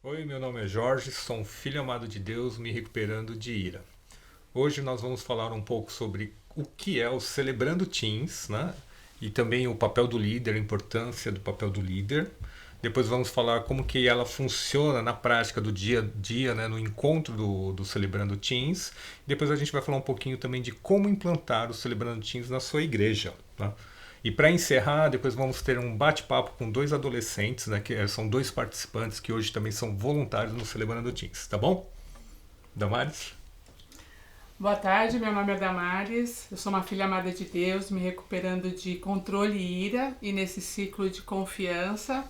Oi, meu nome é Jorge, sou um filho amado de Deus me recuperando de ira. Hoje nós vamos falar um pouco sobre o que é o Celebrando Teens, né? E também o papel do líder, a importância do papel do líder. Depois vamos falar como que ela funciona na prática do dia a dia, né? No encontro do Celebrando Teens. Depois a gente vai falar um pouquinho também de como implantar o Celebrando Teens na sua igreja, né? E para encerrar, depois vamos ter um bate-papo com dois adolescentes, né, que são dois participantes que hoje também são voluntários no Celebrando Teens, tá bom? Damares? Boa tarde, meu nome é Damares, eu sou uma filha amada de Deus, me recuperando de controle e ira e nesse ciclo de confiança.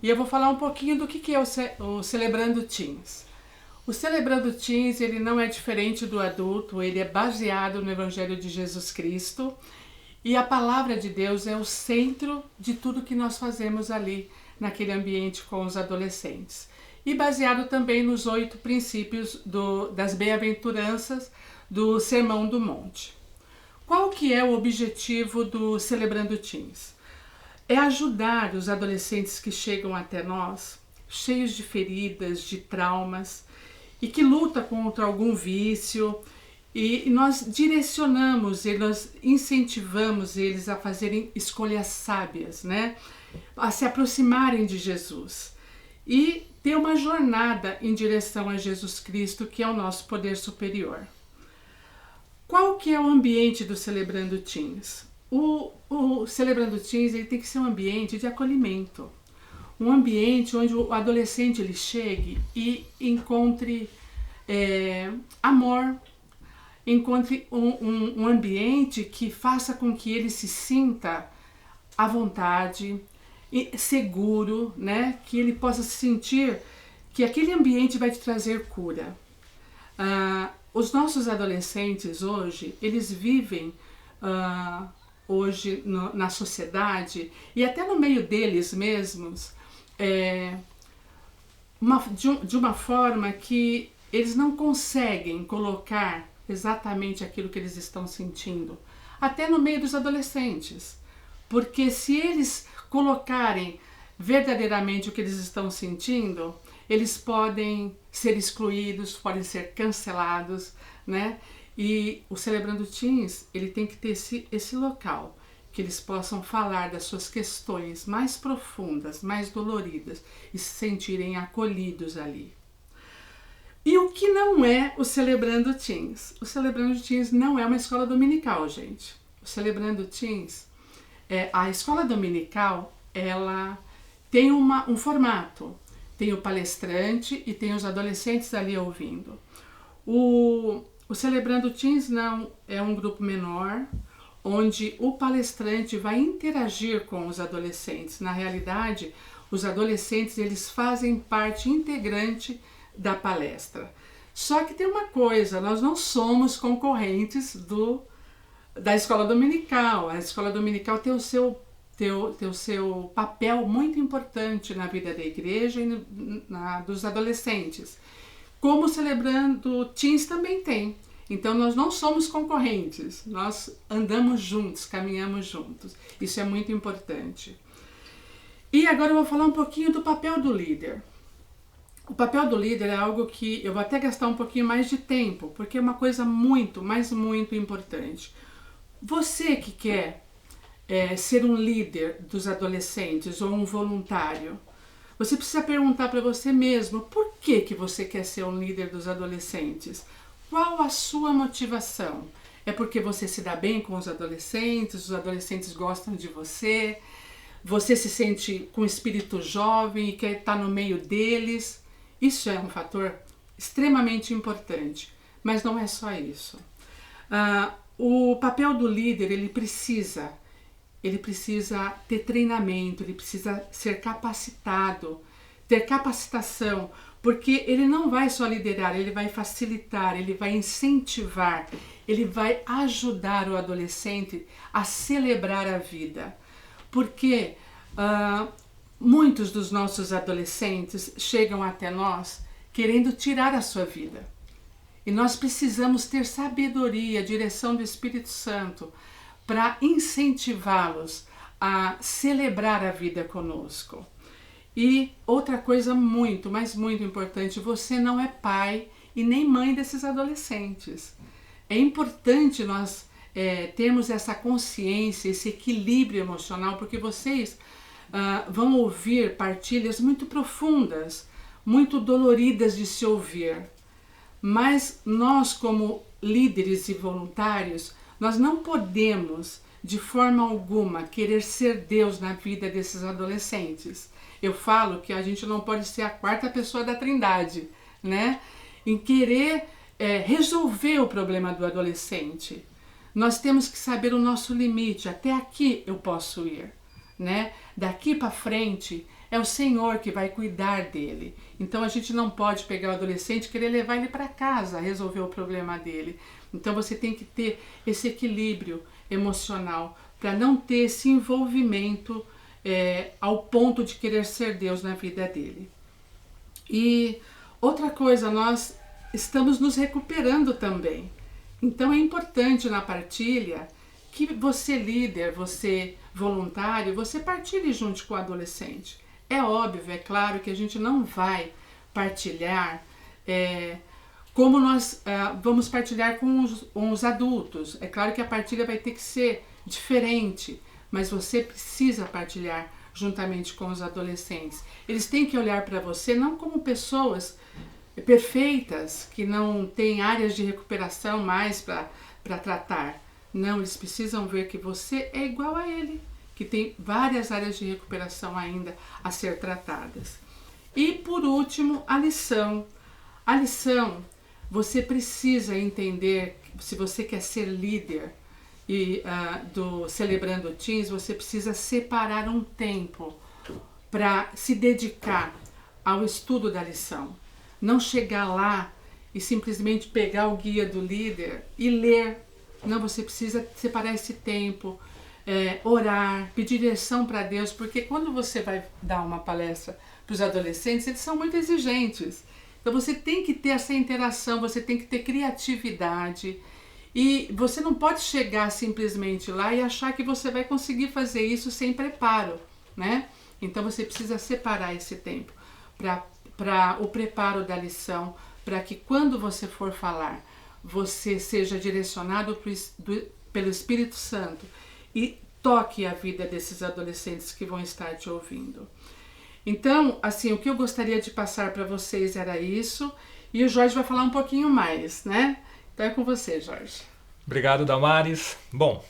E eu vou falar um pouquinho do que é o Celebrando Teens. O Celebrando Teens, ele não é diferente do adulto, ele é baseado no Evangelho de Jesus Cristo e a palavra de Deus é o centro de tudo que nós fazemos ali naquele ambiente com os adolescentes. E baseado também nos 8 princípios das bem-aventuranças do Sermão do Monte. Qual que é o objetivo do Celebrando Teens? É ajudar os adolescentes que chegam até nós, cheios de feridas, de traumas, e que lutam contra algum vício, e nós direcionamos, e nós incentivamos eles a fazerem escolhas sábias, né? A se aproximarem de Jesus e ter uma jornada em direção a Jesus Cristo, que é o nosso poder superior. Qual que é o ambiente do Celebrando Teens? O Celebrando Teens ele tem que ser um ambiente de acolhimento. Um ambiente onde o adolescente ele chegue e encontre amor, encontre um ambiente que faça com que ele se sinta à vontade, seguro, né? Que ele possa sentir que aquele ambiente vai te trazer cura. Os nossos adolescentes hoje, eles vivem hoje na sociedade e até no meio deles mesmos de uma forma que eles não conseguem colocar exatamente aquilo que eles estão sentindo, até no meio dos adolescentes, porque se eles colocarem verdadeiramente o que eles estão sentindo, eles podem ser excluídos, podem ser cancelados, né? E o Celebrando Teens, ele tem que ter esse local, que eles possam falar das suas questões mais profundas, mais doloridas e se sentirem acolhidos ali. E o que não é o Celebrando Teens? O Celebrando Teens não é uma escola dominical, gente. O Celebrando Teens, a escola dominical, ela tem um formato. Tem o palestrante e tem os adolescentes ali ouvindo. O Celebrando Teens não é um grupo menor, onde o palestrante vai interagir com os adolescentes. Na realidade, os adolescentes eles fazem parte integrante da palestra. Só que tem uma coisa, nós não somos concorrentes da escola dominical. A escola dominical tem o seu papel muito importante na vida da igreja e dos adolescentes. Como o Celebrando Teens também tem. Então nós não somos concorrentes, nós andamos juntos, caminhamos juntos. Isso é muito importante. E agora eu vou falar um pouquinho do papel do líder. O papel do líder é algo que eu vou até gastar um pouquinho mais de tempo, porque é uma coisa muito, mas muito importante. Você que quer ser um líder dos adolescentes ou um voluntário, você precisa perguntar para você mesmo por que você quer ser um líder dos adolescentes. Qual a sua motivação? É porque você se dá bem com os adolescentes gostam de você, você se sente com espírito jovem e quer estar no meio deles. Isso é um fator extremamente importante, mas não é só isso. O papel do líder, ele precisa ter treinamento, ele precisa ser capacitado, ter capacitação, porque ele não vai só liderar, ele vai facilitar, ele vai incentivar, ele vai ajudar o adolescente a celebrar a vida. Porque muitos dos nossos adolescentes chegam até nós querendo tirar a sua vida. E nós precisamos ter sabedoria, direção do Espírito Santo, para incentivá-los a celebrar a vida conosco. E outra coisa muito, mas muito importante, você não é pai e nem mãe desses adolescentes. É importante nós termos essa consciência, esse equilíbrio emocional, porque vocês vão ouvir partilhas muito profundas, muito doloridas de se ouvir. Mas nós, como líderes e voluntários, nós não podemos, de forma alguma, querer ser Deus na vida desses adolescentes. Eu falo que a gente não pode ser a quarta pessoa da Trindade, né? Em querer resolver o problema do adolescente. Nós temos que saber o nosso limite. Até aqui eu posso ir, né? Daqui para frente é o Senhor que vai cuidar dele. Então a gente não pode pegar o adolescente e querer levar ele para casa, resolver o problema dele. Então você tem que ter esse equilíbrio emocional para não ter esse envolvimento ao ponto de querer ser Deus na vida dele. E outra coisa, nós estamos nos recuperando também. Então é importante na partilha que você líder, você voluntário, você partilhe junto com o adolescente. É óbvio, é claro que a gente não vai partilhar como nós vamos partilhar com os adultos. É claro que a partilha vai ter que ser diferente, mas você precisa partilhar juntamente com os adolescentes. Eles têm que olhar para você não como pessoas perfeitas, que não têm áreas de recuperação mais para tratar. Não, eles precisam ver que você é igual a ele, que tem várias áreas de recuperação ainda a ser tratadas. E por último, a lição. A lição, você precisa entender, se você quer ser líder do Celebrando Teens, você precisa separar um tempo para se dedicar ao estudo da lição. Não chegar lá e simplesmente pegar o guia do líder e ler. Não, você precisa separar esse tempo, orar, pedir direção para Deus, porque quando você vai dar uma palestra para os adolescentes, eles são muito exigentes. Então você tem que ter essa interação, você tem que ter criatividade e você não pode chegar simplesmente lá e achar que você vai conseguir fazer isso sem preparo, né? Então você precisa separar esse tempo para o preparo da lição, para que quando você for falar, você seja direcionado pelo Espírito Santo e toque a vida desses adolescentes que vão estar te ouvindo. Então, assim, o que eu gostaria de passar para vocês era isso, e o Jorge vai falar um pouquinho mais, né? Então é com você, Jorge. Obrigado, Damares. Bom,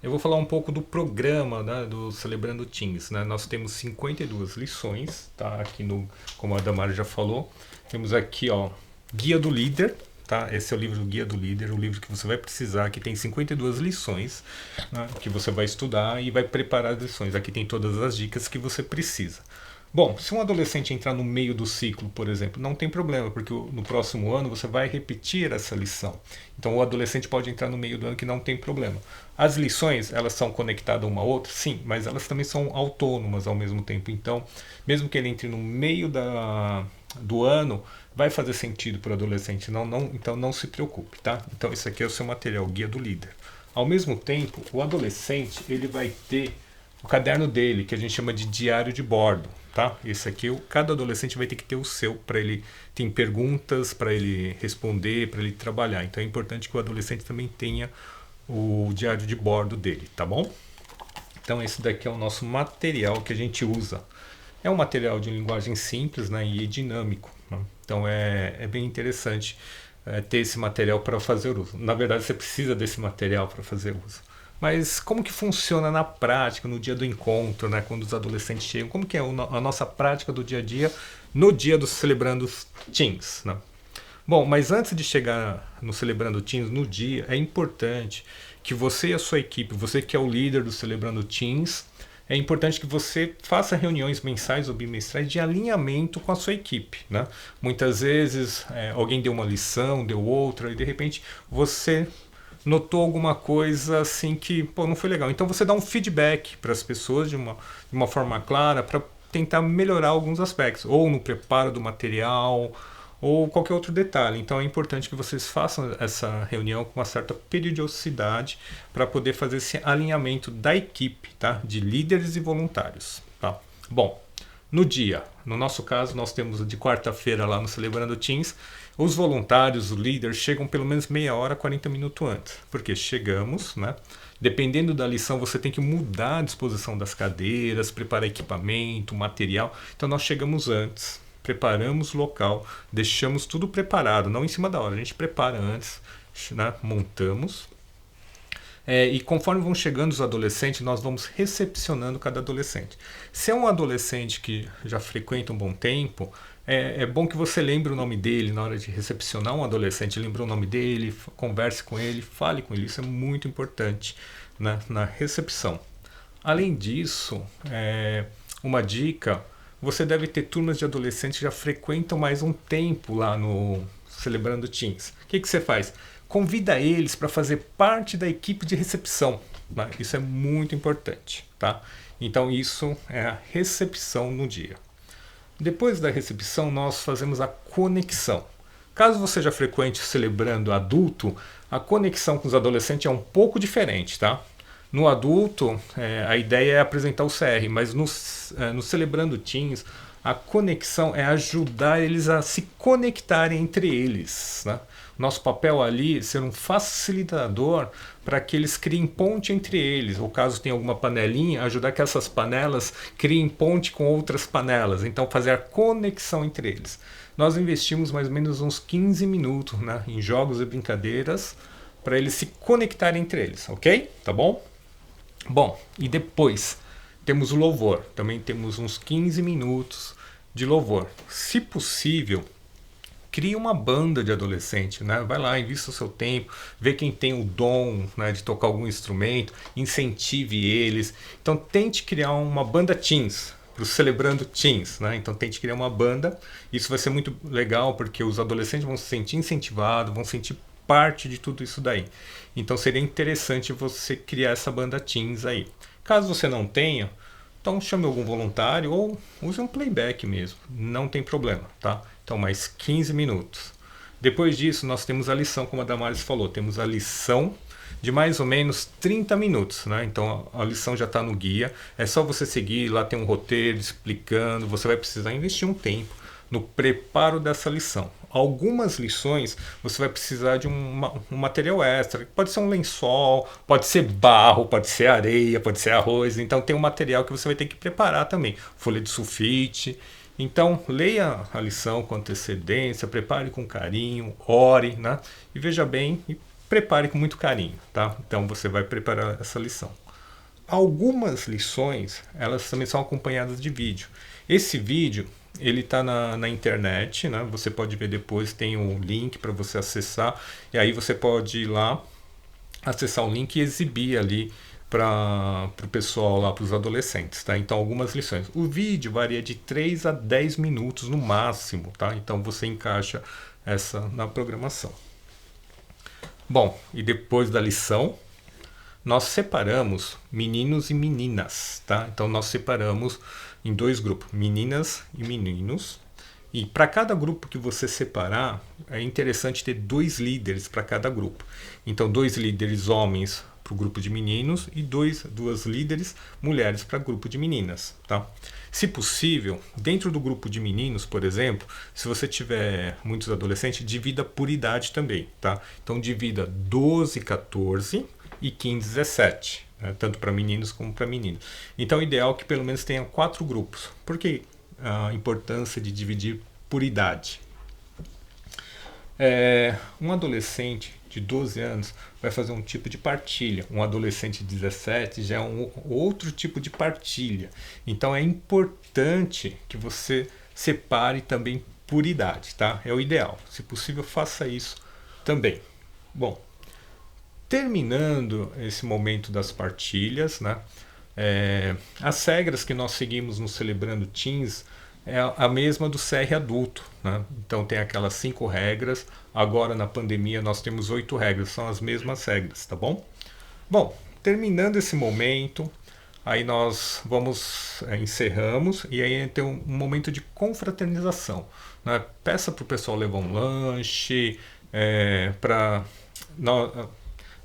eu vou falar um pouco do programa, né, do Celebrando Teens, né? Nós temos 52 lições, tá? Aqui como a Damares já falou, temos aqui, ó, Guia do Líder, tá? Esse é o livro Guia do Líder, o livro que você vai precisar, que tem 52 lições, né, que você vai estudar e vai preparar as lições. Aqui tem todas as dicas que você precisa. Bom, se um adolescente entrar no meio do ciclo, por exemplo, não tem problema, porque no próximo ano você vai repetir essa lição. Então o adolescente pode entrar no meio do ano que não tem problema. As lições, elas são conectadas uma a outra? Sim, mas elas também são autônomas ao mesmo tempo. Então, mesmo que ele entre no meio do ano, vai fazer sentido para o adolescente. Então não se preocupe, tá? Então esse aqui é o seu material, Guia do Líder. Ao mesmo tempo, o adolescente, ele vai ter o caderno dele, que a gente chama de diário de bordo. Tá? Esse aqui, cada adolescente vai ter que ter o seu, para ele tem perguntas para ele responder, para ele trabalhar. Então é importante que o adolescente também tenha o diário de bordo dele, tá bom? Então esse daqui é o nosso material que a gente usa. É um material de linguagem simples, né, e dinâmico, né? Então é bem interessante ter esse material para fazer uso. Na verdade, você precisa desse material para fazer uso. Mas como que funciona na prática, no dia do encontro, né, quando os adolescentes chegam? Como que é a nossa prática do dia a dia no dia do Celebrando Teens, né? Bom, mas antes de chegar no Celebrando Teens, no dia, é importante que você e a sua equipe, você que é o líder do Celebrando Teens, é importante que você faça reuniões mensais ou bimestrais de alinhamento com a sua equipe, né? Muitas vezes alguém deu uma lição, deu outra, e de repente você notou alguma coisa assim que não foi legal. Então você dá um feedback para as pessoas de uma forma clara para tentar melhorar alguns aspectos, ou no preparo do material, ou qualquer outro detalhe. Então é importante que vocês façam essa reunião com uma certa periodicidade para poder fazer esse alinhamento da equipe, tá? De líderes e voluntários. Tá? Bom, no dia. No nosso caso, nós temos de quarta-feira lá no Celebrando Teens, os voluntários, os líderes, chegam pelo menos meia hora, 40 minutos antes. Porque chegamos, né? Dependendo da lição, você tem que mudar a disposição das cadeiras, preparar equipamento, material. Então nós chegamos antes, preparamos o local, deixamos tudo preparado, não em cima da hora, a gente prepara antes, né? Montamos. E conforme vão chegando os adolescentes, nós vamos recepcionando cada adolescente. Se é um adolescente que já frequenta um bom tempo, é bom que você lembre o nome dele na hora de recepcionar um adolescente, lembre o nome dele, converse com ele, fale com ele, isso é muito importante, né, na recepção. Além disso, uma dica, você deve ter turmas de adolescentes que já frequentam mais um tempo lá no Celebrando Teens. O que você faz? Convida eles para fazer parte da equipe de recepção. Tá? Isso é muito importante. Tá? Então isso é a recepção no dia. Depois da recepção, nós fazemos a conexão. Caso você já frequente Celebrando Adulto, a conexão com os adolescentes é um pouco diferente. Tá? No adulto, a ideia é apresentar o CR, mas no Celebrando Teens, a conexão é ajudar eles a se conectarem entre eles. Né? Nosso papel ali é ser um facilitador para que eles criem ponte entre eles, ou caso tenha alguma panelinha, ajudar que essas panelas criem ponte com outras panelas, então fazer a conexão entre eles. Nós investimos mais ou menos uns 15 minutos, né, em jogos e brincadeiras para eles se conectarem entre eles, ok? Tá bom? Bom, e depois temos o louvor, também temos uns 15 minutos de louvor. Se possível, crie uma banda de adolescente, né? Vai lá, invista o seu tempo, vê quem tem o dom, né, de tocar algum instrumento, incentive eles. Então tente criar uma banda teens, para o Celebrando Teens, né? Então tente criar uma banda, isso vai ser muito legal porque os adolescentes vão se sentir incentivados, vão sentir parte de tudo isso daí. Então seria interessante você criar essa banda teens aí. Caso você não tenha, então chame algum voluntário ou use um playback mesmo, não tem problema, tá? Então mais 15 minutos. Depois disso nós temos a lição, como a Damares falou, temos a lição de mais ou menos 30 minutos, né? Então a lição já está no guia, é só você seguir, lá tem um roteiro explicando, você vai precisar investir um tempo no preparo dessa lição. Algumas lições você vai precisar de um material extra, pode ser um lençol, pode ser barro, pode ser areia, pode ser arroz, então tem um material que você vai ter que preparar também, folha de sulfite. Então leia a lição com antecedência, prepare com carinho, ore, né? E veja bem e prepare com muito carinho, tá? Então você vai preparar essa lição. Algumas lições, elas também são acompanhadas de vídeo. Esse vídeo, ele está na internet, né? Você pode ver depois, tem um link para você acessar, e aí você pode ir lá, acessar o link e exibir ali para o pessoal lá, para os adolescentes, tá? Então algumas lições. O vídeo varia de 3 a 10 minutos no máximo, tá? Então você encaixa essa na programação. Bom, e depois da lição, nós separamos meninos e meninas, tá? Então nós separamos em 2 grupos, meninas e meninos. E para cada grupo que você separar, é interessante ter 2 líderes para cada grupo. Então 2 líderes homens para o grupo de meninos e 2 líderes mulheres para o grupo de meninas, tá? Se possível, dentro do grupo de meninos, por exemplo, se você tiver muitos adolescentes, divida por idade também, tá? Então divida 12, 14 e 15, 17, né? Tanto para meninos como para meninas. Então o ideal é que pelo menos tenha 4 grupos. Por que a importância de dividir por idade? Um adolescente de 12 anos vai fazer um tipo de partilha. Um adolescente de 17 já é um outro tipo de partilha. Então é importante que você separe também por idade, tá? É o ideal. Se possível, faça isso também. Bom, terminando esse momento das partilhas, né? As regras que nós seguimos no Celebrando Teens é a mesma do CR adulto, né? Então tem aquelas 5 regras. Agora na pandemia nós temos 8 regras, são as mesmas regras, tá bom? Bom, terminando esse momento, aí nós encerramos e aí tem um momento de confraternização, né? Peça para o pessoal levar um lanche,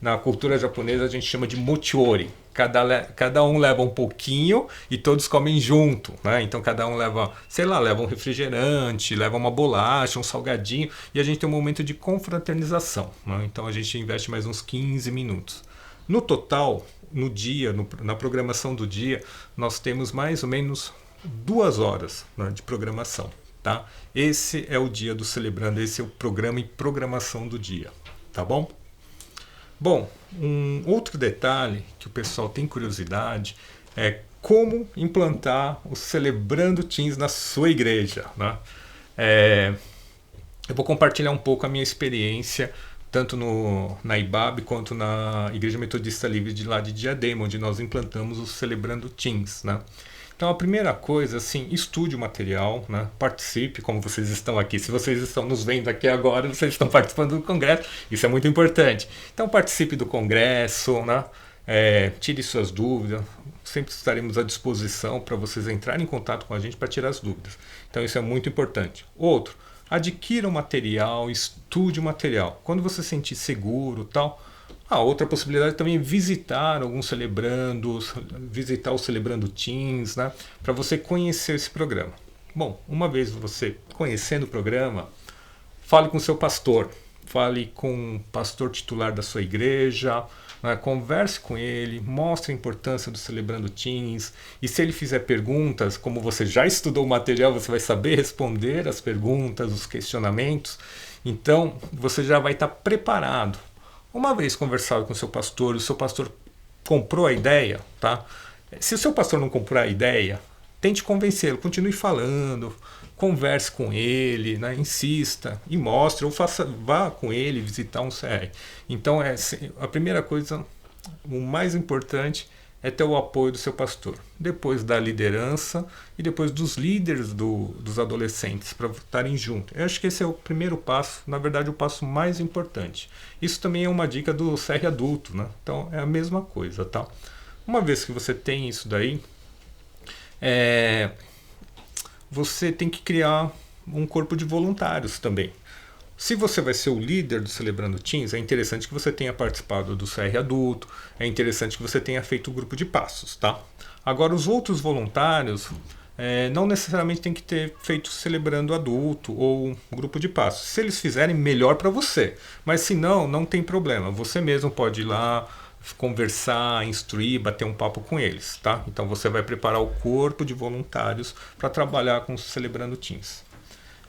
Na cultura japonesa a gente chama de mochiori. Cada um leva um pouquinho e todos comem junto, né? Então cada um leva, sei lá, leva um refrigerante, leva uma bolacha, um salgadinho e a gente tem um momento de confraternização, né? Então a gente investe mais uns 15 minutos. No total, no dia, na programação do dia, nós temos mais ou menos 2 horas, né, de programação, tá? Esse é o dia do Celebrando, esse é o programa e programação do dia, tá bom? Bom, um outro detalhe que o pessoal tem curiosidade é como implantar o Celebrando Teens na sua igreja, né? Eu vou compartilhar um pouco a minha experiência tanto na IBAB quanto na Igreja Metodista Livre de lá de Diadema, onde nós implantamos o Celebrando Teens, né? Então a primeira coisa, assim, estude o material, né? Participe, como vocês estão aqui. Se vocês estão nos vendo aqui agora, vocês estão participando do congresso, isso é muito importante. Então participe do congresso, né? Tire suas dúvidas, sempre estaremos à disposição para vocês entrarem em contato com a gente para tirar as dúvidas. Então isso é muito importante. Outro, adquira o material, estude o material. Quando você se sentir seguro, tal. Outra possibilidade também é visitar alguns celebrandos, visitar o Celebrando Teens, né? Para você conhecer esse programa. Bom, uma vez você conhecendo o programa, fale com o seu pastor, fale com o pastor titular da sua igreja, né? Converse com ele, mostre a importância do Celebrando Teens, e se ele fizer perguntas, como você já estudou o material, você vai saber responder as perguntas, os questionamentos, então você já vai estar preparado. Uma vez conversado com o seu pastor comprou a ideia, tá? Se o seu pastor não comprou a ideia, tente convencê-lo, continue falando, converse com ele, né? Insista e mostre, ou vá com ele visitar um CR. Então a primeira coisa, o mais importante é ter o apoio do seu pastor, depois da liderança e depois dos líderes dos adolescentes para estarem juntos. Eu acho que esse é o primeiro passo, na verdade o passo mais importante. Isso também é uma dica do CR adulto, né? Então é a mesma coisa, tá? Uma vez que você tem isso daí, você tem que criar um corpo de voluntários também. Se você vai ser o líder do Celebrando Teens, é interessante que você tenha participado do CR Adulto, é interessante que você tenha feito o grupo de passos, tá? Agora, os outros voluntários não necessariamente tem que ter feito Celebrando Adulto ou grupo de passos. Se eles fizerem, melhor para você. Mas se não, não tem problema. Você mesmo pode ir lá, conversar, instruir, bater um papo com eles, tá? Então você vai preparar o corpo de voluntários para trabalhar com o Celebrando Teens.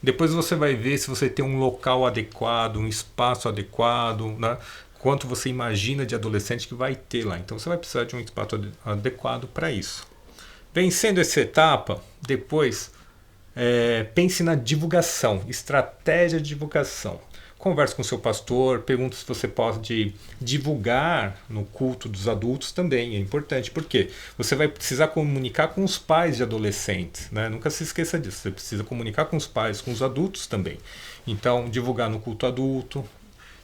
Depois você vai ver se você tem um local adequado, um espaço adequado, né? Quanto você imagina de adolescente que vai ter lá. Então você vai precisar de um espaço adequado para isso. Vencendo essa etapa, depois pense na divulgação, estratégia de divulgação. Converse com o seu pastor, pergunte se você pode divulgar no culto dos adultos também, é importante, porque você vai precisar comunicar com os pais de adolescentes, né? Nunca se esqueça disso, você precisa comunicar com os pais, com os adultos também. Então, divulgar no culto adulto.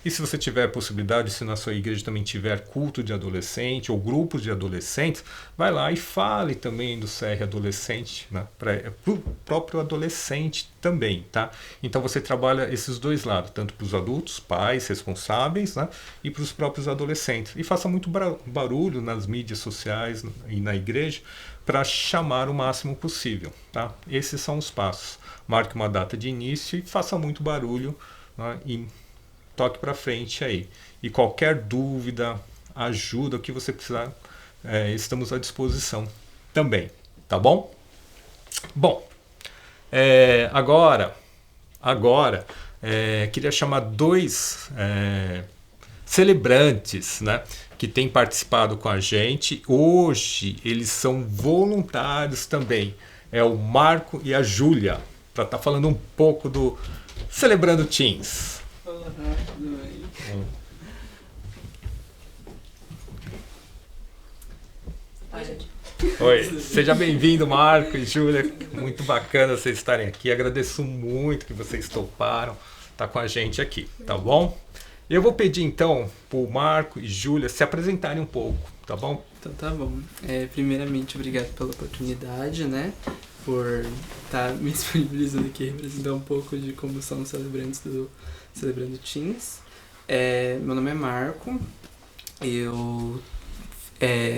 E se você tiver a possibilidade, se na sua igreja também tiver culto de adolescente ou grupos de adolescentes, vai lá e fale também do CR adolescente, né? Para o próprio adolescente também, tá? Então você trabalha esses dois lados, tanto para os adultos, pais, responsáveis, né? E para os próprios adolescentes. E faça muito barulho nas mídias sociais e na igreja para chamar o máximo possível, tá? Esses são os passos. Marque uma data de início e faça muito barulho, né? E toque para frente aí. E qualquer dúvida, ajuda, o que você precisar, estamos à disposição também. Tá bom? Bom, agora queria chamar dois celebrantes, né, que têm participado com a gente. Hoje eles são voluntários também. É o Marco e a Júlia, para estar falando um pouco do Celebrando Teens. Oi, seja bem-vindo, Marco e Júlia. Muito bacana vocês estarem aqui. Agradeço muito que vocês toparam estar com a gente aqui, tá bom? Eu vou pedir então para o Marco e Júlia se apresentarem um pouco, tá bom? Então tá bom. Primeiramente, obrigado pela oportunidade, né? Por estar me disponibilizando aqui, representar um pouco de como são os celebrantes do Celebrando Teens. Meu nome é Marco, eu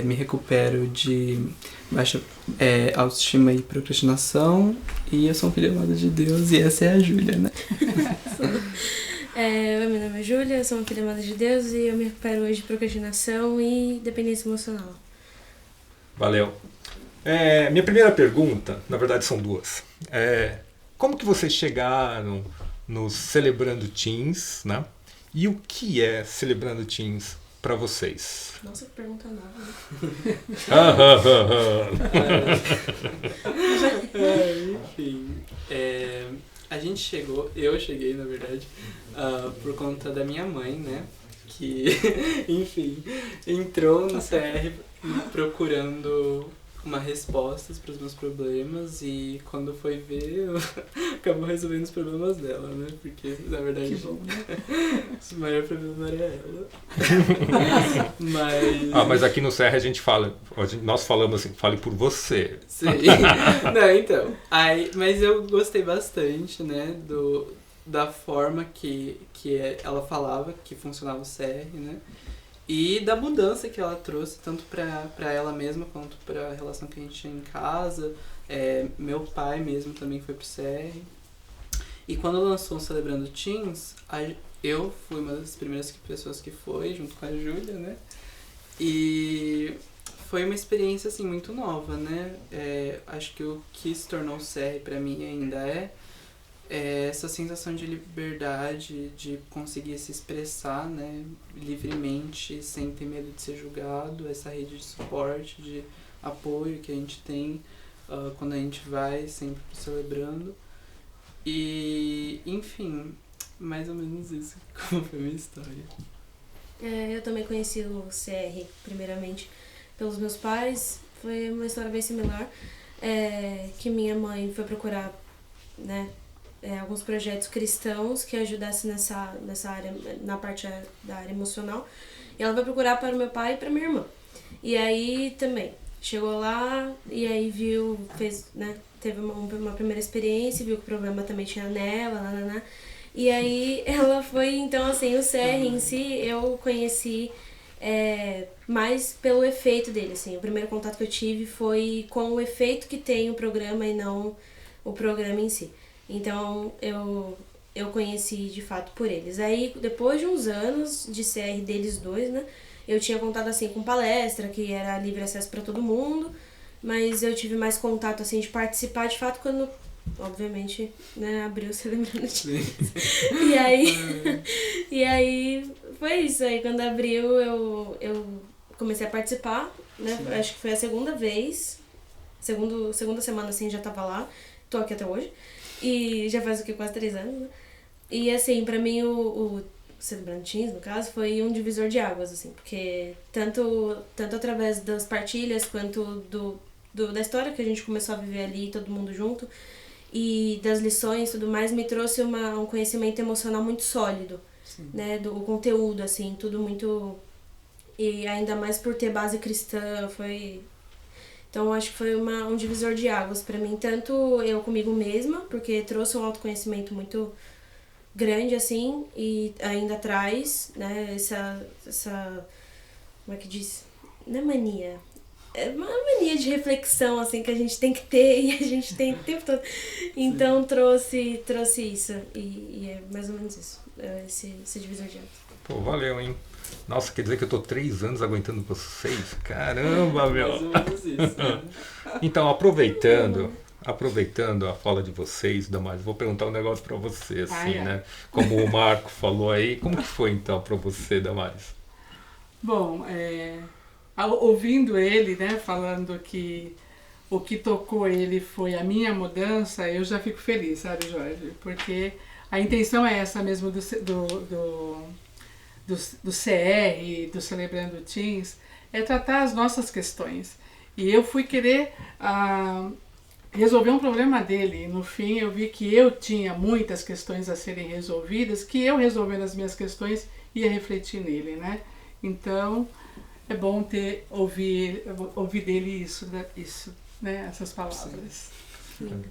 me recupero de baixa autoestima e procrastinação, e eu sou um filho amado de Deus, e essa é a Júlia, né? Meu nome é Júlia, eu sou uma filha amada de Deus e eu me recupero hoje de procrastinação e dependência emocional. Valeu. Minha primeira pergunta, na verdade são duas. Como que vocês chegaram no Celebrando Teens, né? E o que é Celebrando Teens para vocês? Nossa, que pergunta nova, né? Enfim, eu cheguei, na verdade, por conta da minha mãe, né? Que, enfim, entrou no CR procurando uma respostas para os meus problemas, e quando foi ver, acabou resolvendo os problemas dela, né? Porque, na verdade, o maior problema era ela. Mas aqui no CR a gente fala, nós falamos assim, fale por você. Sim. Não, então, mas eu gostei bastante, né, da forma que ela falava que funcionava o CR, né? E da mudança que ela trouxe, tanto pra ela mesma quanto pra relação que a gente tinha em casa. Meu pai mesmo também foi pro CR. E quando lançou o Celebrando Teens, eu fui uma das primeiras pessoas que foi, junto com a Júlia, né? E foi uma experiência, assim, muito nova, né? Acho que o que se tornou o CR pra mim ainda é essa sensação de liberdade, de conseguir se expressar, né, livremente, sem ter medo de ser julgado, essa rede de suporte, de apoio que a gente tem quando a gente vai sempre celebrando. E, enfim, mais ou menos isso, como foi a minha história. Eu também conheci o CR, primeiramente, pelos meus pais. Foi uma história bem similar, que minha mãe foi procurar, né, alguns projetos cristãos que ajudassem nessa área, na parte da área emocional. E ela vai procurar para o meu pai e para minha irmã. E aí também, chegou lá e aí teve uma primeira experiência, viu que o problema também tinha nela, E aí ela foi, então assim, o CR em si eu conheci mais pelo efeito dele, assim. O primeiro contato que eu tive foi com o efeito que tem o programa e não o programa em si. Então, eu conheci de fato por eles. Aí, depois de uns anos de CR deles dois, né? Eu tinha contato, assim, com palestra, que era livre acesso para todo mundo. Mas eu tive mais contato, assim, de participar de fato quando, obviamente, né, abriu o Celebrando Teens. E aí, foi isso. Aí, quando abriu, eu comecei a participar, né? Sim. Acho que foi a segunda vez. Segunda semana, assim, já tava lá. Tô aqui até hoje. E já faz quase 3 anos, né? E assim, pra mim o Celebrando Teens, no caso, foi um divisor de águas, assim, porque tanto através das partilhas quanto da história que a gente começou a viver ali, todo mundo junto, e das lições e tudo mais, me trouxe um conhecimento emocional muito sólido. Sim. Né? O conteúdo, assim, tudo muito... E ainda mais por ter base cristã, foi... Então, acho que foi um divisor de águas pra mim, tanto eu comigo mesma, porque trouxe um autoconhecimento muito grande, assim, e ainda traz, né, essa como é que diz? Não é mania. É uma mania de reflexão, assim, que a gente tem que ter e a gente tem o tempo todo. Então, trouxe isso, e é mais ou menos isso, esse divisor de águas. Pô, valeu, hein? Nossa, quer dizer que eu tô 3 anos aguentando vocês? Caramba, meu! Mais ou menos isso, né? Então, aproveitando a fala de vocês, Damares, vou perguntar um negócio pra você, assim, né? Como o Marco falou aí, como que foi, então, pra você, Damares? Bom, ouvindo ele, né, falando que o que tocou ele foi a minha mudança, eu já fico feliz, sabe, Jorge? Porque a intenção é essa mesmo do CR, do Celebrando Teens, é tratar as nossas questões. E eu fui querer resolver um problema dele. E no fim eu vi que eu tinha muitas questões a serem resolvidas, que eu resolvendo as minhas questões ia refletir nele, né? Então é bom ouvir dele isso, né? Essas palavras. Sim.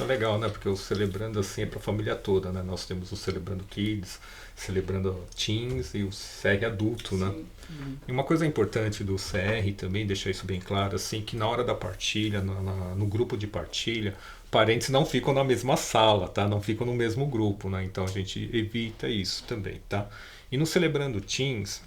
Isso é legal, né? Porque o Celebrando assim é para a família toda, né? Nós temos o Celebrando Kids, Celebrando Teens e o CR Adulto, né? E uma coisa importante do CR também, deixar isso bem claro, assim, que na hora da partilha, no grupo de partilha, parentes não ficam na mesma sala, tá? Não ficam no mesmo grupo, né? Então a gente evita isso também, tá? E no Celebrando Teens,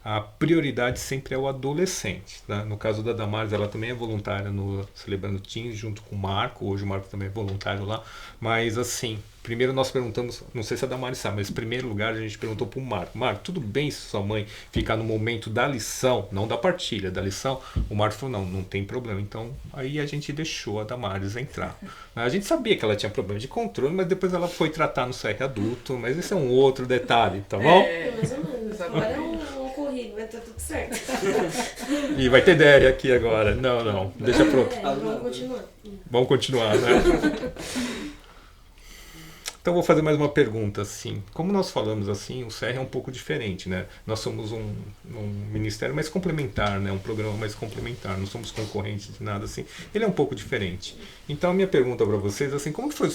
a prioridade sempre é o adolescente, tá? No caso da Damares, ela também é voluntária no Celebrando Teens, junto com o Marco. Hoje o Marco também é voluntário lá. Mas assim, primeiro nós perguntamos, não sei se a Damares sabe, mas em primeiro lugar a gente perguntou para o Marco: Marco, tudo bem se sua mãe ficar no momento da lição, não da partilha, da lição? O Marco falou: não tem problema. Então aí a gente deixou a Damares entrar. A gente sabia que ela tinha problema de controle, mas depois ela foi tratar no CR Adulto, mas esse é um outro detalhe, tá bom? Mais ou menos. Agora é um corrido, mas tá tudo certo. E vai ter DR aqui agora. Não, deixa pronto. Vamos continuar. Vamos continuar, né? Então vou fazer mais uma pergunta, assim. Como nós falamos assim, o CR é um pouco diferente, né? Nós somos um ministério mais complementar, né? Um programa mais complementar, não somos concorrentes de nada assim. Ele é um pouco diferente. Então a minha pergunta para vocês, assim, como foi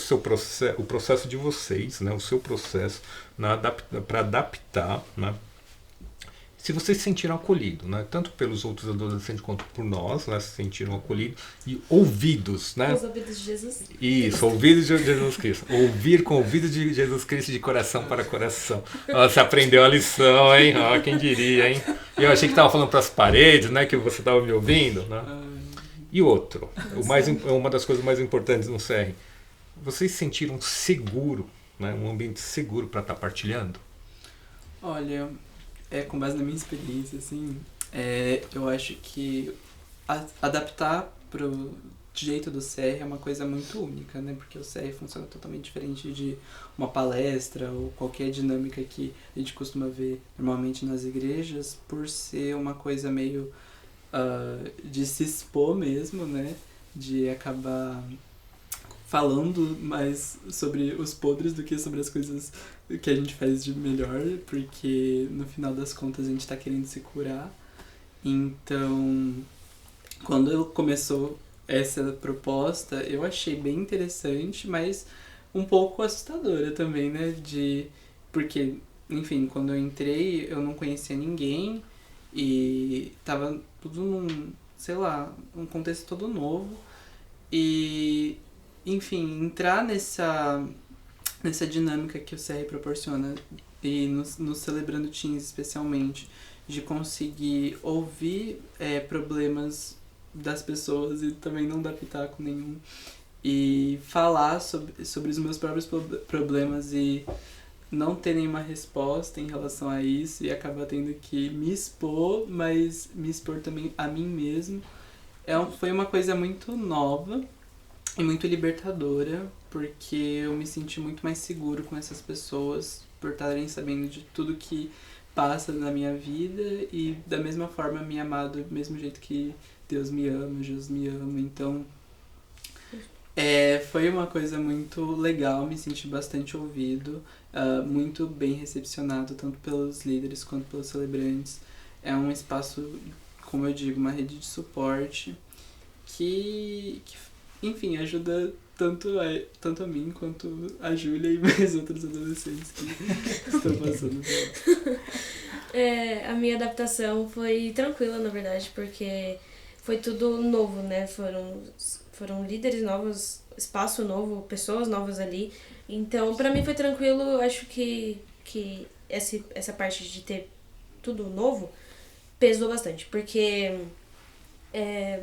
o processo de vocês, né? O seu processo para adaptar, né? Se vocês se sentiram acolhidos, né? Tanto pelos outros adolescentes quanto por nós, né? Se sentiram acolhidos e ouvidos, né? Os ouvidos de Jesus. Isso, ouvidos de Jesus Cristo. Ouvir com ouvidos de Jesus Cristo de coração para coração. Você aprendeu a lição, hein? Quem diria, hein? E eu achei que estava falando para as paredes, né? Que você estava me ouvindo, né? E outro, uma das coisas mais importantes no CR. Vocês se sentiram seguro, né? Um ambiente seguro para estar partilhando? Olha, com base na minha experiência, assim, eu acho que adaptar pro jeito do CR é uma coisa muito única, né? Porque o CR funciona totalmente diferente de uma palestra ou qualquer dinâmica que a gente costuma ver normalmente nas igrejas, por ser uma coisa meio de se expor mesmo, né? De acabar falando mais sobre os podres do que sobre as coisas que a gente faz de melhor, porque no final das contas a gente tá querendo se curar. Então, quando começou essa proposta, eu achei bem interessante, mas um pouco assustadora também, né? Porque, enfim, quando eu entrei, eu não conhecia ninguém e tava tudo num contexto todo novo. E, enfim, entrar nessa dinâmica que o CR proporciona, e no Celebrando Teens especialmente, de conseguir ouvir problemas das pessoas e também não dar pitaco nenhum, e falar sobre os meus próprios problemas e não ter nenhuma resposta em relação a isso, e acabar tendo que me expor, mas me expor também a mim mesmo, foi uma coisa muito nova e muito libertadora, porque eu me senti muito mais seguro com essas pessoas, por estarem sabendo de tudo que passa na minha vida e da mesma forma me amar do mesmo jeito que Deus me ama, Jesus me ama. Então, foi uma coisa muito legal, me senti bastante ouvido, muito bem recepcionado, tanto pelos líderes quanto pelos celebrantes. É um espaço, como eu digo, uma rede de suporte que enfim, ajuda tanto a mim quanto a Júlia e mais outros adolescentes que estão passando por lá. A minha adaptação foi tranquila, na verdade, porque foi tudo novo, né? Foram líderes novos, espaço novo, pessoas novas ali. Então, pra mim foi tranquilo. Acho que essa parte de ter tudo novo pesou bastante, porque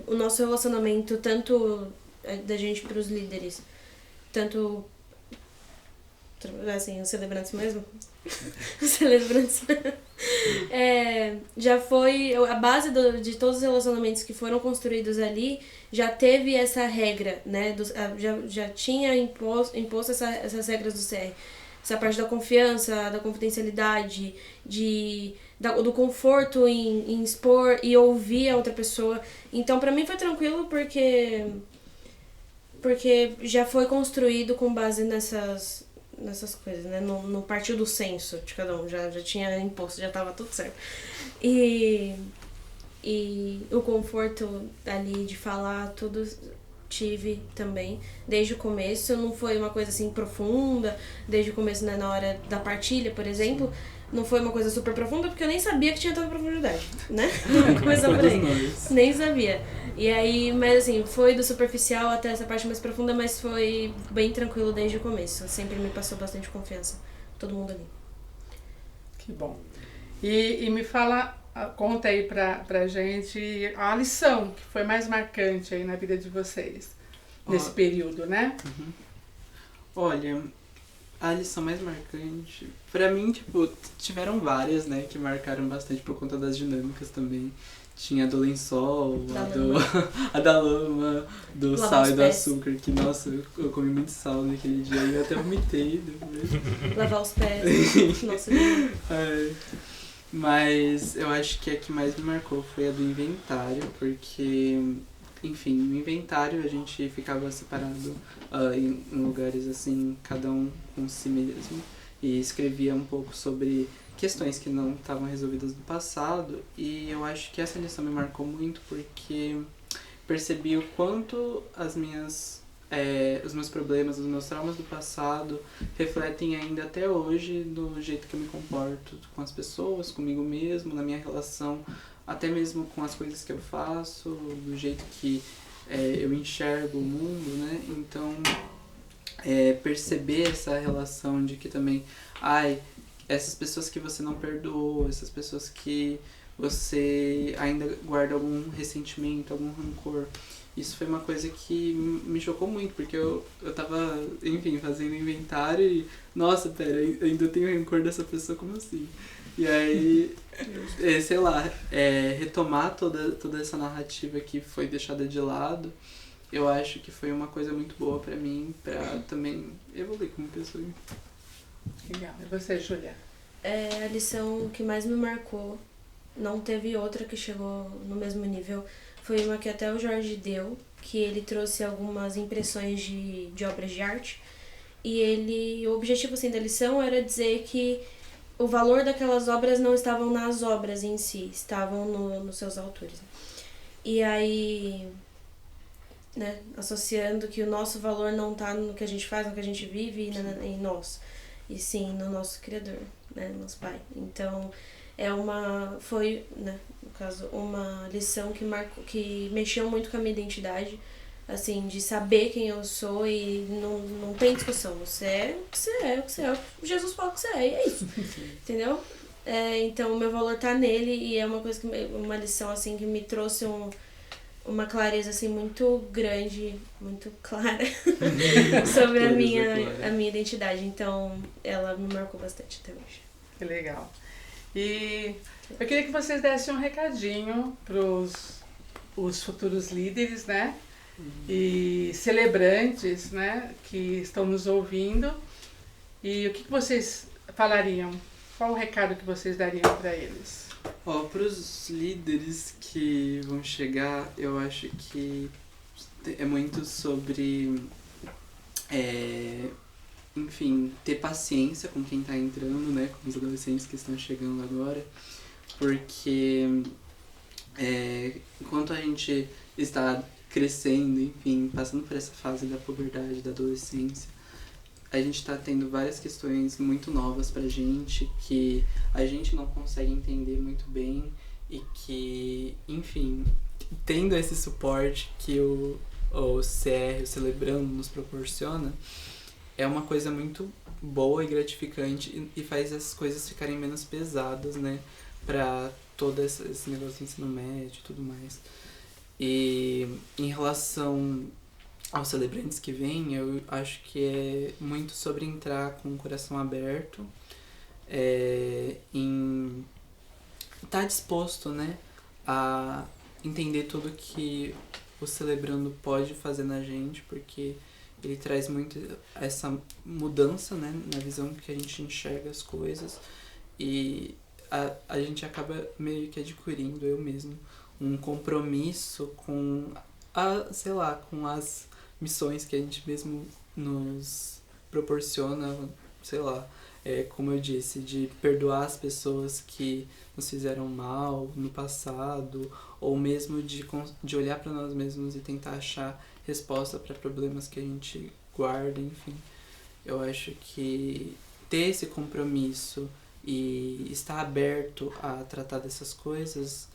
o nosso relacionamento, tanto da gente pros líderes, tanto assim, os celebrantes mesmo, os celebrantes, já foi a base de todos os relacionamentos que foram construídos ali, já teve essa regra, né, já tinha imposto essas regras do CR, essa parte da confiança, da confidencialidade, do conforto em expor e ouvir a outra pessoa. Então pra mim foi tranquilo, porque já foi construído com base nessas coisas, né? Não partiu do senso de cada um, já tinha imposto, já tava tudo certo. E o conforto ali de falar tudo tive também, desde o começo. Não foi uma coisa assim profunda, desde o começo, né, na hora da partilha, por exemplo. Não foi uma coisa super profunda, porque eu nem sabia que tinha tanta profundidade, né? Começando por aí. Nem sabia. E aí, mas assim, foi do superficial até essa parte mais profunda, mas foi bem tranquilo desde o começo. Sempre me passou bastante confiança, todo mundo ali. Que bom. E me fala, conta aí pra gente a lição que foi mais marcante aí na vida de vocês, nesse período, né? Olha, a lição mais marcante, pra mim, tipo, tiveram várias, né, que marcaram bastante por conta das dinâmicas também. Tinha a do lençol, a da lama, do Lavar sal os e do pés. açúcar, que, nossa, eu comi muito sal naquele dia e eu até vomitei depois. Lavar os pés. Nossa, Mas eu acho que a que mais me marcou foi a do inventário, porque, enfim, no inventário a gente ficava separado em lugares assim, cada um com si mesmo, e escrevia um pouco sobre questões que não estavam resolvidas no passado, e eu acho que essa lição me marcou muito porque percebi o quanto os meus problemas, os meus traumas do passado refletem ainda até hoje no jeito que eu me comporto com as pessoas, comigo mesmo, na minha relação, até mesmo com as coisas que eu faço, do jeito que eu enxergo o mundo, né? Então, perceber essa relação de que também, essas pessoas que você não perdoou, essas pessoas que você ainda guarda algum ressentimento, algum rancor. Isso foi uma coisa que me chocou muito, porque eu tava, enfim, fazendo inventário e, nossa, pera, eu ainda tenho rancor dessa pessoa, como assim? E aí, sei lá, retomar toda essa narrativa que foi deixada de lado, eu acho que foi uma coisa muito boa pra mim, pra também evoluir como pessoa. Legal. E você, Júlia? a lição que mais me marcou, não teve outra que chegou no mesmo nível, foi uma que até o Jorge deu, que ele trouxe algumas impressões de obras de arte, e o objetivo assim, da lição era dizer que o valor daquelas obras não estavam nas obras em si, estavam nos seus autores. E aí, né, associando que o nosso valor não está no que a gente faz, no que a gente vive em nós, e sim no nosso Criador, né, nosso Pai. Então, foi, né, no caso, uma lição que mexeu muito com a minha identidade, assim, de saber quem eu sou e não tem discussão. Você é o que você é, o que você é. Jesus fala o que você é, e é isso. Entendeu? Então, o meu valor tá nele e é uma lição, assim, que me trouxe uma clareza, assim, muito grande, muito clara sobre a minha identidade. Então, ela me marcou bastante até hoje. Que legal. E eu queria que vocês dessem um recadinho para os futuros líderes, né? E celebrantes, né? Que estão nos ouvindo. E o que vocês falariam? Qual o recado que vocês dariam para eles? Para os líderes que vão chegar, eu acho que é muito sobre, enfim, ter paciência com quem está entrando, né, com os adolescentes que estão chegando agora, porque enquanto a gente está crescendo, enfim, passando por essa fase da puberdade, da adolescência, a gente está tendo várias questões muito novas pra gente, que a gente não consegue entender muito bem e que, enfim, tendo esse suporte que o CR, o Celebrando, nos proporciona, é uma coisa muito boa e gratificante e faz as coisas ficarem menos pesadas, né, pra todo esse negócio de ensino médio e tudo mais. E em relação aos celebrantes que vêm, eu acho que é muito sobre entrar com o coração aberto, em estar disposto, né, a entender tudo que o Celebrando pode fazer na gente, porque ele traz muito essa mudança, né, na visão que a gente enxerga as coisas, e a gente acaba meio que adquirindo, eu mesmo, um compromisso com com as missões que a gente mesmo nos proporciona, como eu disse, de perdoar as pessoas que nos fizeram mal no passado, ou mesmo de olhar para nós mesmos e tentar achar resposta para problemas que a gente guarda, enfim. Eu acho que ter esse compromisso e estar aberto a tratar dessas coisas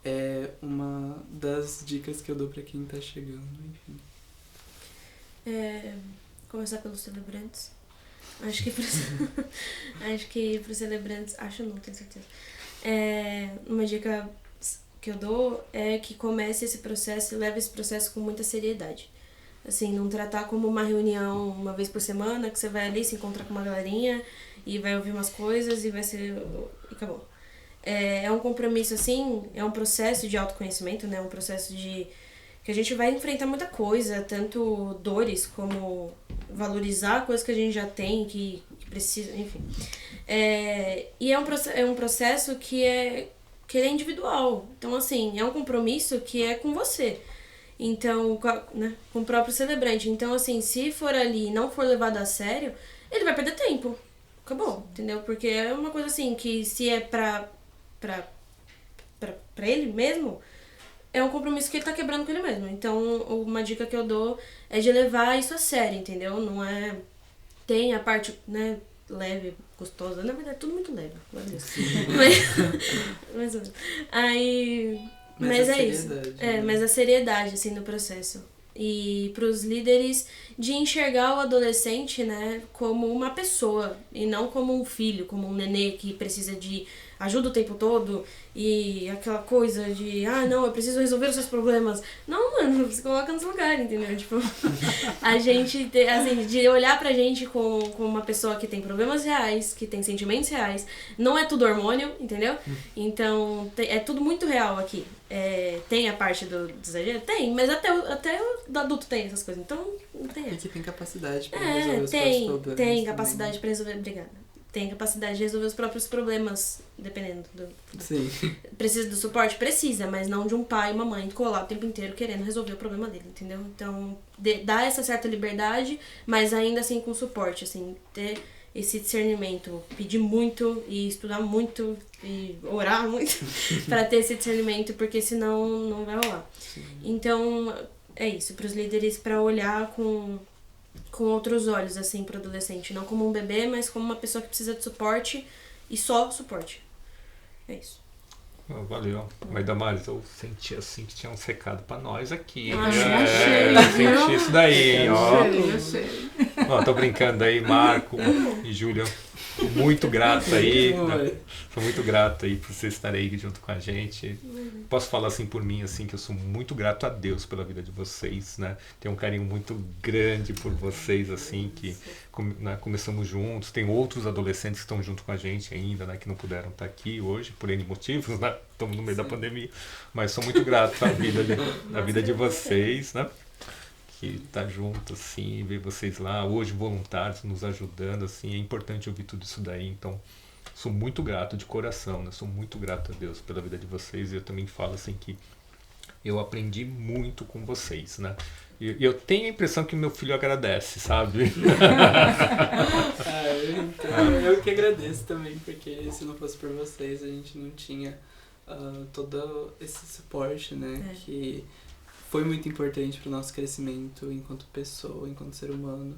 é uma das dicas que eu dou para quem tá chegando, enfim. Começar pelos celebrantes. Acho que pros celebrantes, acho não, tenho certeza. Uma dica que eu dou é que comece esse processo e leve esse processo com muita seriedade. Assim, não tratar como uma reunião uma vez por semana, que você vai ali se encontrar com uma galerinha e vai ouvir umas coisas e vai ser... e acabou. É um compromisso, assim, é um processo de autoconhecimento, né? Um processo de... que a gente vai enfrentar muita coisa, tanto dores como valorizar coisas que a gente já tem, que precisa, enfim. E é um processo que ele é individual. Então, assim, é um compromisso que é com você. Então, né, com o próprio celebrante. Então, assim, se for ali e não for levado a sério, ele vai perder tempo. Acabou, entendeu? Porque é uma coisa assim, que se é pra ele mesmo, é um compromisso que ele tá quebrando com ele mesmo. Então, uma dica que eu dou é de levar isso a sério, entendeu? Não é... Tem a parte, né, leve, gostosa. Na verdade, é tudo muito leve. Mas aí... Mas é isso. Né? Mas a seriedade, assim, no processo. E pros líderes de enxergar o adolescente, né, como uma pessoa e não como um filho, como um nenê que precisa de ajuda o tempo todo e aquela coisa de, não, eu preciso resolver os seus problemas. Não, mano, você coloca nos lugares, entendeu? Tipo, a gente, assim, de olhar pra gente como uma pessoa que tem problemas reais, que tem sentimentos reais. Não é tudo hormônio, entendeu? Então, é tudo muito real aqui. Tem a parte do exagero? Tem, mas até o adulto tem essas coisas, então não tem essa. E que tem capacidade pra resolver os próprios problemas. Tem capacidade pra resolver, obrigada. Tem capacidade de resolver os próprios problemas, dependendo Sim. Precisa do suporte? Precisa, mas não de um pai e uma mãe colar o tempo inteiro querendo resolver o problema dele, entendeu? Então, dá essa certa liberdade, mas ainda assim com suporte, assim, ter esse discernimento, pedir muito e estudar muito e orar muito pra ter esse discernimento, porque senão não vai rolar. Sim. Então, é isso, pros líderes, pra olhar com outros olhos, assim, pro adolescente. Não como um bebê, mas como uma pessoa que precisa de suporte e só suporte. É isso. Valeu. Mas, Damares, eu senti assim que tinha um recado pra nós aqui. Achei. Senti isso daí, hein, ó. Achei. Ó, tô brincando aí, Marco e Júlia. Muito grato aí. Sou muito grato aí por vocês estarem aí junto com a gente. Posso falar assim por mim, assim, que eu sou muito grato a Deus pela vida de vocês, né? Tenho um carinho muito grande por vocês, assim, que começamos juntos. Tem outros adolescentes que estão junto com a gente ainda, né? Que não puderam estar aqui hoje, por N motivos, né? Estamos no meio da pandemia. Mas sou muito grato à vida de vocês, né? Que tá junto, assim, ver vocês lá, hoje voluntários nos ajudando, assim, é importante ouvir tudo isso daí, então sou muito grato de coração, né? Sou muito grato a Deus pela vida de vocês, e eu também falo assim que eu aprendi muito com vocês, né? E eu tenho a impressão que meu filho agradece, sabe? Eu que agradeço também, porque se não fosse por vocês, a gente não tinha todo esse suporte, né? Que foi muito importante para o nosso crescimento enquanto pessoa, enquanto ser humano.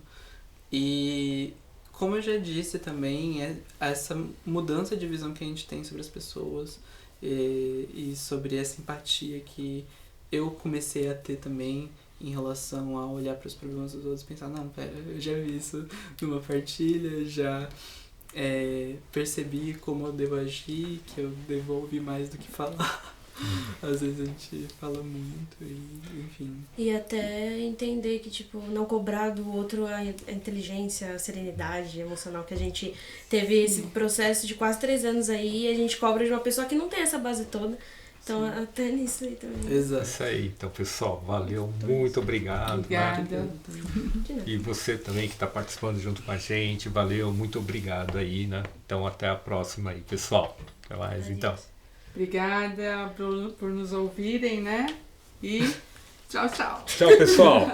E, como eu já disse também, é essa mudança de visão que a gente tem sobre as pessoas e sobre essa empatia que eu comecei a ter também em relação a olhar para os problemas dos outros e pensar, não, pera, eu já vi isso numa partilha, já percebi como eu devo agir, que eu devo ouvir mais do que falar. Às vezes a gente fala muito e enfim. E até entender que, tipo, não cobrar do outro a inteligência, a serenidade emocional, que a gente teve esse processo de quase 3 anos aí, e a gente cobra de uma pessoa que não tem essa base toda. Então, até nisso aí também. Exato. Isso aí. Então, pessoal, valeu. Muito obrigado. Obrigada. E você também que está participando junto com a gente, valeu. Muito obrigado aí, né? Então, até a próxima aí, pessoal. Até mais, então. Obrigada por nos ouvirem, né? E tchau, tchau. Tchau, pessoal.